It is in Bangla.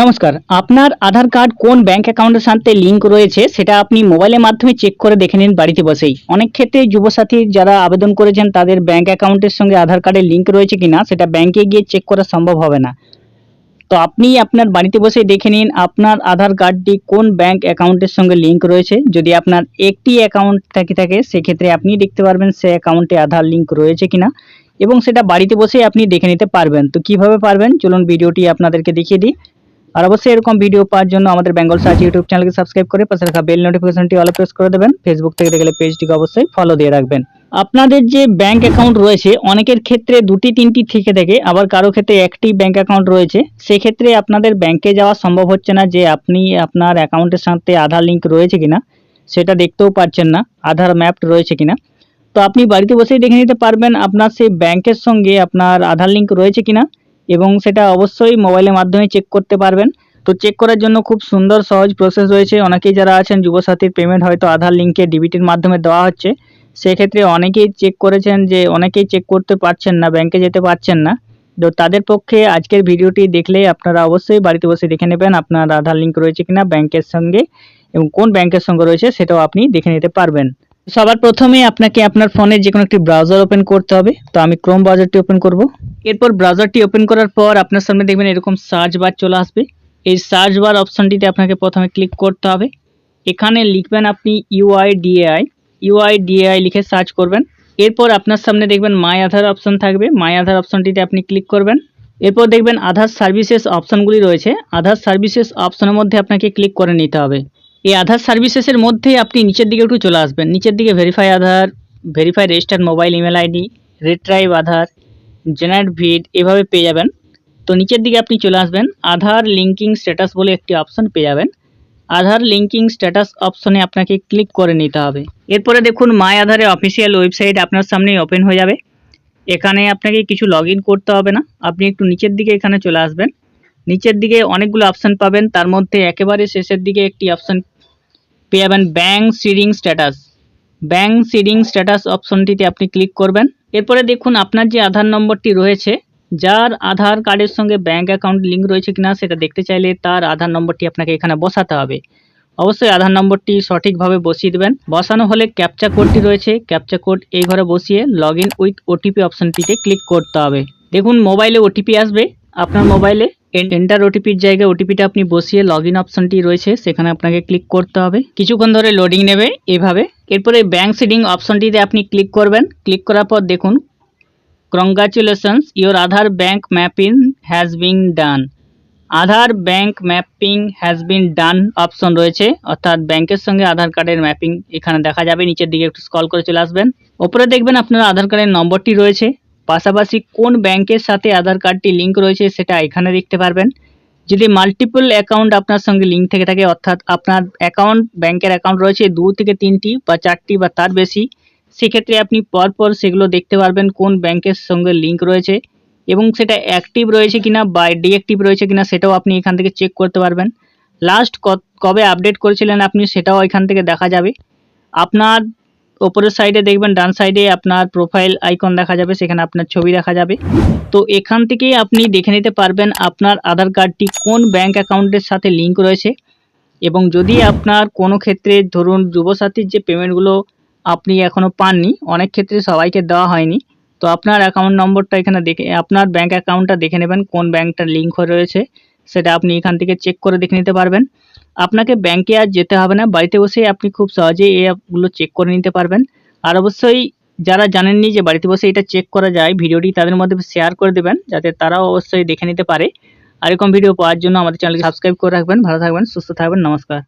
নমস্কার। আপনার আধার কার্ড কোন ব্যাংক অ্যাকাউন্টের সাথে লিঙ্ক রয়েছে সেটা আপনি মোবাইলের মাধ্যমে চেক করে দেখে নিন বাড়িতে বসেই। অনেক ক্ষেত্রে যুবসাথী যারা আবেদন করেছেন তাদের ব্যাংক অ্যাকাউন্টের সঙ্গে আধার কার্ডের লিঙ্ক রয়েছে কিনা সেটা ব্যাংকে গিয়ে চেক করা সম্ভব হবে না। তো আপনি আপনার বাড়িতে বসেই দেখে নিন আপনার আধার কার্ডটি কোন ব্যাংক অ্যাকাউন্টের সঙ্গে লিঙ্ক রয়েছে। যদি আপনার একটি অ্যাকাউন্ট থাকে সেক্ষেত্রে আপনি দেখতে পারবেন সে অ্যাকাউন্টে আধার লিঙ্ক রয়েছে কিনা এবং সেটা বাড়িতে বসেই আপনি দেখে নিতে পারবেন। তো কিভাবে পারবেন চলুন ভিডিওটি আপনাদেরকে দেখিয়ে দিই। আর অবশ্যই এরকম ভিডিও পাওয়ার জন্য আমাদের বেঙ্গল সার্চ ইউটিউব চ্যানেলকে সাবস্ক্রাইব করে পাশে রাখা বেল নোটিফিকেশনটি অলে প্রেস করে দেবেন। ফেসবুক থেকে দেখলে পেজটিকে অবশ্যই ফলো দিয়ে রাখবেন। আপনাদের যে ব্যাংক অ্যাকাউন্ট রয়েছে অনেকের ক্ষেত্রে দুটি তিনটি থেকে থাকে, আবার কারো ক্ষেত্রে একটি ব্যাংক অ্যাকাউন্ট রয়েছে। সেক্ষেত্রে আপনাদের ব্যাংকে যাওয়া সম্ভব হচ্ছে না যে আপনি আপনার অ্যাকাউন্টের সাথে আধার লিঙ্ক রয়েছে কিনা সেটা দেখতেও পাচ্ছেন না, আধার ম্যাপড রয়েছে কিনা। তো আপনি বাড়িতে বসেই দেখে নিতে পারবেন আপনার সেই ব্যাংকের সঙ্গে আপনার আধার লিঙ্ক রয়েছে কিনা এবং সেটা অবশ্যই মোবাইলের মাধ্যমে চেক করতে পারবেন। তো চেক করার জন্য খুব সুন্দর সহজ প্রসেস রয়েছে। অনেকেই যারা আছেন যুবসাথীর পেমেন্ট হয়তো আধার লিঙ্কে ডিবিটির মাধ্যমে দেওয়া হচ্ছে, সেক্ষেত্রে অনেকেই চেক করেছেন যে অনেকেই চেক করতে পারছেন না, ব্যাংকে যেতে পারছেন না। তো তাদের পক্ষে আজকের ভিডিওটি দেখলে আপনারা অবশ্যই বাড়িতে বসে দেখে নেবেন আপনার আধার লিঙ্ক রয়েছে কিনা ব্যাংকের সঙ্গে এবং কোন ব্যাংকের সঙ্গে রয়েছে সেটাও আপনি দেখে নিতে পারবেন। সবার প্রথমে আপনাকে আপনার ফোনে যে কোনো একটি ব্রাউজার ওপেন করতে হবে। তো আমি ক্রোম ব্রাউজারটি ওপেন করব। এরপর ব্রাউজারটি ওপেন করার পর আপনার সামনে দেখবেন এরকম সার্চ বার চলে আসবে। এই সার্চ বার অপশনটিতে আপনাকে প্রথমে ক্লিক করতে হবে। এখানে লিখবেন আপনি ইউআইডিএআই লিখে সার্চ করবেন। এরপর আপনার সামনে দেখবেন মাই আধার অপশন থাকবে, মাই আধার অপশনটিতে আপনি ক্লিক করবেন। এরপর দেখবেন আধার সার্ভিসেস অপশনগুলি রয়েছে, আধার সার্ভিসেস অপশনের মধ্যে আপনাকে ক্লিক করে নিতে হবে। এই আধার সার্ভিসেসের মধ্যে আপনি নিচের দিকে একটু চলে আসবেন। নিচের দিকে verify Aadhaar, verify registered mobile email ID, retrieve Aadhaar, generate VID এভাবে পেয়ে যাবেন। তো নিচের দিকে আপনি চলে আসবেন, আধার লিঙ্কিং স্ট্যাটাস বলে একটি অপশন পেয়ে যাবেন। আধার লিঙ্কিং স্ট্যাটাস অপশনে আপনাকে ক্লিক করে নিতে হবে। এরপরে দেখুন মাই আধারের অফিসিয়াল ওয়েবসাইট আপনার সামনেই ওপেন হয়ে যাবে। এখানে আপনাকে কিছু লগ ইন করতে হবে না, আপনি একটু নিচের দিকে এখানে চলে আসবেন। নিচের দিকে অনেকগুলো অপশন পাবেন, তার মধ্যে একেবারে শেষের দিকে একটি অপশন পেয়ে যাবেন bank seeding status. Bank seeding status অপশনটিতে আপনি ক্লিক করবেন। এরপরে দেখুন আপনার যে আধার নম্বরটি রয়েছে, যার আধার কার্ডের সঙ্গে ব্যাংক অ্যাকাউন্ট লিঙ্ক রয়েছে কিনা সেটা দেখতে চাইলে তার আধার নম্বরটি আপনাকে এখানে বসাতে হবে। অবশ্যই আধার নম্বরটি সঠিকভাবে বসিয়ে দেবেন। বসানো হলে ক্যাপচা কোডটি রয়েছে, ক্যাপচা কোড এই ঘরে বসিয়ে লগ ইন উইথ ওটিপি অপশনটিতে ক্লিক করতে হবে। দেখুন মোবাইলে ওটিপি আসবে, আপনার মোবাইলে এন্টার ওটিপির জায়গায় ওটিপিটা আপনি বসিয়ে লগ ইন অপশনটি রয়েছে সেখানে আপনাকে ক্লিক করতে হবে। কিছুক্ষণ ধরে লোডিং নেবে এভাবে। এরপরে ব্যাংক সিডিং অপশনটিতে আপনি ক্লিক করবেন। ক্লিক করার পর দেখুন congratulations your Aadhaar bank mapping has been done. Aadhaar bank mapping has been done option রয়েছে, অর্থাৎ ব্যাংকের সঙ্গে আধার কার্ডের ম্যাপিং এখানে দেখা যাবে। নিচের দিকে একটু স্ক্রল করে চলে আসবেন। ওপরে দেখবেন আপনার আধার কার্ডের নম্বরটি রয়েছে, পাশাপাশি কোন ব্যাংকের সাথে আধার কার্ডটি লিঙ্ক রয়েছে সেটা এখানে দেখতে পারবেন। যদি মাল্টিপল অ্যাকাউন্ট আপনার সঙ্গে লিঙ্ক থেকে থাকে, অর্থাৎ আপনার ব্যাংকের অ্যাকাউন্ট রয়েছে 2 থেকে 3টি বা 4টি বা তার বেশি, সেক্ষেত্রে আপনি পরপর সেগুলো দেখতে পারবেন কোন ব্যাংকের সঙ্গে লিঙ্ক রয়েছে এবং সেটা অ্যাক্টিভ রয়েছে কিনা বা ডিঅ্যাক্টিভ রয়েছে কিনা সেটাও আপনি এখান থেকে চেক করতে পারবেন। লাস্ট কবে আপডেট করেছিলেন আপনি সেটাও এখান থেকে দেখা যাবে। আপনার ওপরের সাইডে দেখবেন ডান সাইডে আপনার প্রোফাইল আইকন দেখা যাবে, সেখানে আপনার ছবি দেখা যাবে। তো এখান থেকেই আপনি দেখে নিতে পারবেন আপনার আধার কার্ডটি কোন ব্যাংক অ্যাকাউন্টের সাথে লিঙ্ক রয়েছে। এবং যদি আপনার কোনো ক্ষেত্রে ধরুন যুবসাথীর যে পেমেন্টগুলো আপনি এখনও পাননি, অনেক ক্ষেত্রে সবাইকে দেওয়া হয়নি, তো আপনার অ্যাকাউন্ট নম্বরটা এখানে দেখে আপনার ব্যাংক অ্যাকাউন্টটা দেখে নেবেন কোন ব্যাংকটা লিঙ্ক হয়ে রয়েছে সেটা আপনি এখান থেকে চেক করে দেখে নিতে পারবেন। আপনাকে ব্যাংকে আর যেতে হবে না, বাড়িতে বসেই আপনি খুব সহজেই এই অ্যাপগুলো চেক করে নিতে পারবেন। আর অবশ্যই যারা জানেননি যে বাড়িতে বসে এটা চেক করা যায়, ভিডিওটি তাদের মধ্যে শেয়ার করে দেবেন যাতে তারাও অবশ্যই দেখে নিতে পারে। আর এরকম ভিডিও পাওয়ার জন্য আমাদের চ্যানেলকে সাবস্ক্রাইব করে রাখবেন। ভালো থাকবেন, সুস্থ থাকবেন, নমস্কার।